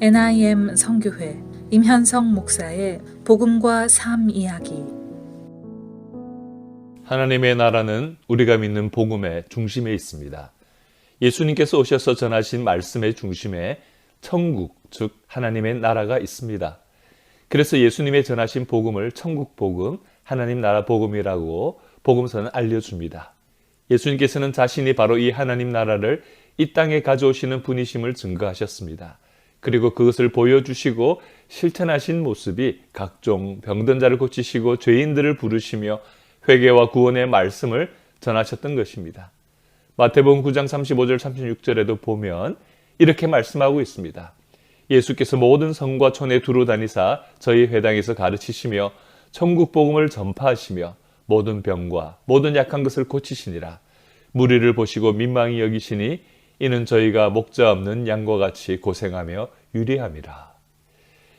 NIM 선교회 임현성 목사의 복음과 삶 이야기. 하나님의 나라는 우리가 믿는 복음의 중심에 있습니다. 예수님께서 오셔서 전하신 말씀의 중심에 천국, 즉 하나님의 나라가 있습니다. 그래서 예수님의 전하신 복음을 천국 복음, 하나님 나라 복음이라고 복음서는 알려줍니다. 예수님께서는 자신이 바로 이 하나님 나라를 이 땅에 가져오시는 분이심을 증거하셨습니다. 그리고 그것을 보여주시고 실천하신 모습이 각종 병든 자를 고치시고 죄인들을 부르시며 회개와 구원의 말씀을 전하셨던 것입니다. 마태복음 9장 35절 36절에도 보면 이렇게 말씀하고 있습니다. 예수께서 모든 성과 촌에 두루 다니사 저희 회당에서 가르치시며 천국 복음을 전파하시며 모든 병과 모든 약한 것을 고치시니라. 무리를 보시고 민망히 여기시니 이는 저희가 목자 없는 양과 같이 고생하며 유리함이라.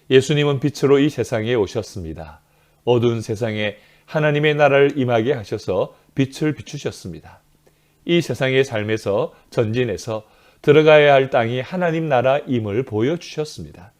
예수님은 빛으로 이 세상에 오셨습니다. 어두운 세상에 하나님의 나라를 임하게 하셔서 빛을 비추셨습니다. 이 세상의 삶에서 전진해서 들어가야 할 땅이 하나님 나라임을 보여주셨습니다.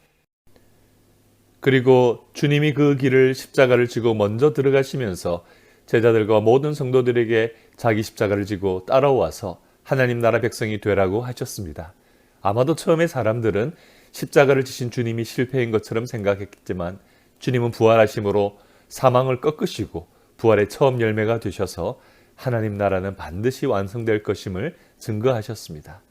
그리고 주님이 그 길을 십자가를 지고 먼저 들어가시면서 제자들과 모든 성도들에게 자기 십자가를 지고 따라와서 하나님 나라 백성이 되라고 하셨습니다. 아마도 처음에 사람들은 십자가를 지신 주님이 실패인 것처럼 생각했겠지만 주님은 부활하심으로 사망을 꺾으시고 부활의 처음 열매가 되셔서 하나님 나라는 반드시 완성될 것임을 증거하셨습니다.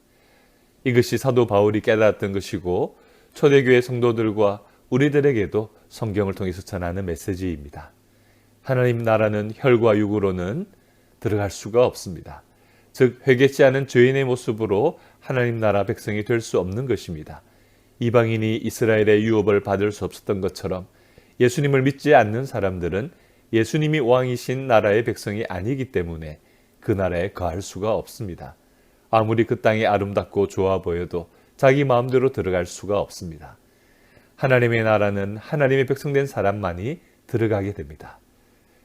이것이 사도 바울이 깨달았던 것이고 초대교회 성도들과 우리들에게도 성경을 통해서 전하는 메시지입니다. 하나님 나라는 혈과 육으로는 들어갈 수가 없습니다. 즉 회개치 않은 죄인의 모습으로 하나님 나라 백성이 될 수 없는 것입니다. 이방인이 이스라엘의 유업을 받을 수 없었던 것처럼 예수님을 믿지 않는 사람들은 예수님이 왕이신 나라의 백성이 아니기 때문에 그 나라에 거할 수가 없습니다. 아무리 그 땅이 아름답고 좋아 보여도 자기 마음대로 들어갈 수가 없습니다. 하나님의 나라는 하나님의 백성된 사람만이 들어가게 됩니다.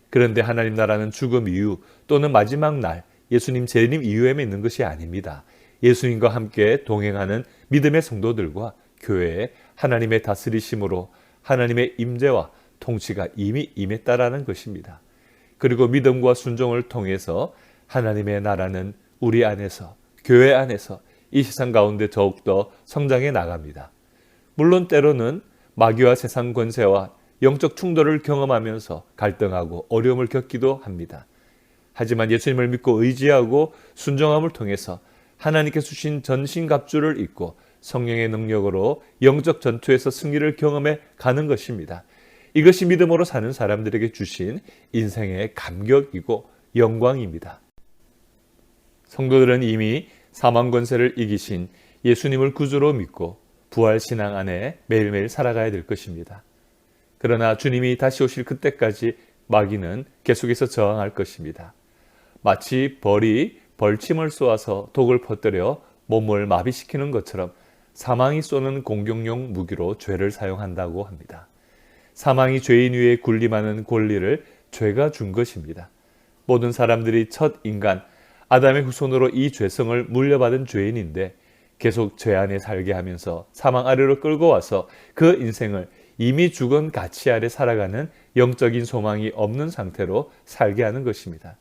그런데 하나님 나라는 죽음 이후 또는 마지막 날 예수님 재림 이후에만 있는 것이 아닙니다. 예수님과 함께 동행하는 믿음의 성도들과 교회에 하나님의 다스리심으로 하나님의 임재와 통치가 이미 임했다라는 것입니다. 그리고 믿음과 순종을 통해서 하나님의 나라는 우리 안에서, 교회 안에서 이 세상 가운데 더욱더 성장해 나갑니다. 물론 때로는 마귀와 세상 권세와 영적 충돌을 경험하면서 갈등하고 어려움을 겪기도 합니다. 하지만 예수님을 믿고 의지하고 순종함을 통해서 하나님께서 주신 전신갑주를 입고 성령의 능력으로 영적 전투에서 승리를 경험해 가는 것입니다. 이것이 믿음으로 사는 사람들에게 주신 인생의 감격이고 영광입니다. 성도들은 이미 사망 권세를 이기신 예수님을 구주로 믿고 부활 신앙 안에 매일매일 살아가야 될 것입니다. 그러나 주님이 다시 오실 그때까지 마귀는 계속해서 저항할 것입니다. 마치 벌이 벌침을 쏘아서 독을 퍼뜨려 몸을 마비시키는 것처럼 사망이 쏘는 공격용 무기로 죄를 사용한다고 합니다. 사망이 죄인 위에 군림하는 권리를 죄가 준 것입니다. 모든 사람들이 첫 인간 아담의 후손으로 이 죄성을 물려받은 죄인인데 계속 죄 안에 살게 하면서 사망 아래로 끌고 와서 그 인생을 이미 죽은 가치 아래 살아가는 영적인 소망이 없는 상태로 살게 하는 것입니다.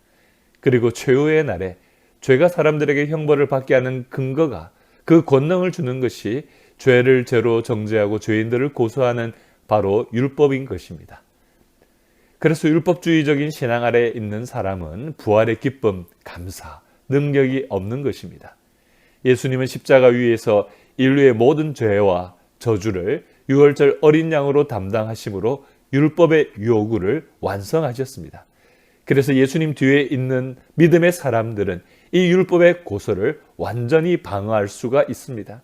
그리고 최후의 날에 죄가 사람들에게 형벌을 받게 하는 근거가 그 권능을 주는 것이 죄를 죄로 정죄하고 죄인들을 고소하는 바로 율법인 것입니다. 그래서 율법주의적인 신앙 아래에 있는 사람은 부활의 기쁨, 감사, 능력이 없는 것입니다. 예수님은 십자가 위에서 인류의 모든 죄와 저주를 유월절 어린 양으로 담당하심으로 율법의 요구를 완성하셨습니다. 그래서 예수님 뒤에 있는 믿음의 사람들은 이 율법의 고소를 완전히 방어할 수가 있습니다.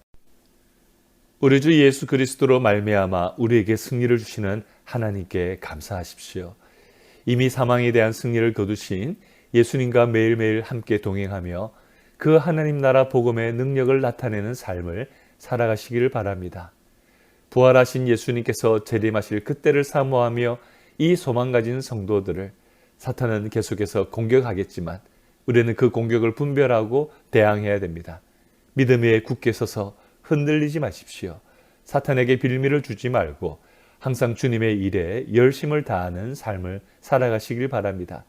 우리 주 예수 그리스도로 말미암아 우리에게 승리를 주시는 하나님께 감사하십시오. 이미 사망에 대한 승리를 거두신 예수님과 매일매일 함께 동행하며 그 하나님 나라 복음의 능력을 나타내는 삶을 살아가시기를 바랍니다. 부활하신 예수님께서 재림하실 그때를 사모하며 이 소망 가진 성도들을 사탄은 계속해서 공격하겠지만 우리는 그 공격을 분별하고 대항해야 됩니다. 믿음 위에 굳게 서서 흔들리지 마십시오. 사탄에게 빌미를 주지 말고 항상 주님의 일에 열심을 다하는 삶을 살아가시길 바랍니다.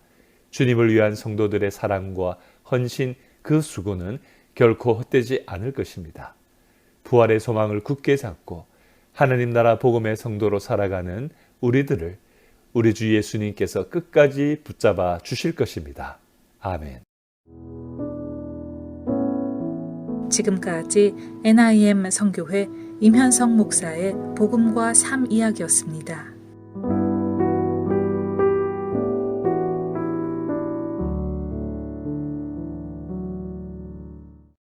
주님을 위한 성도들의 사랑과 헌신, 그 수고는 결코 헛되지 않을 것입니다. 부활의 소망을 굳게 잡고 하나님 나라 복음의 성도로 살아가는 우리들을 우리 주 예수님께서 끝까지 붙잡아 주실 것입니다. 아멘. 지금까지 NIM 선교회 임현성 목사의 복음과 삶 이야기였습니다.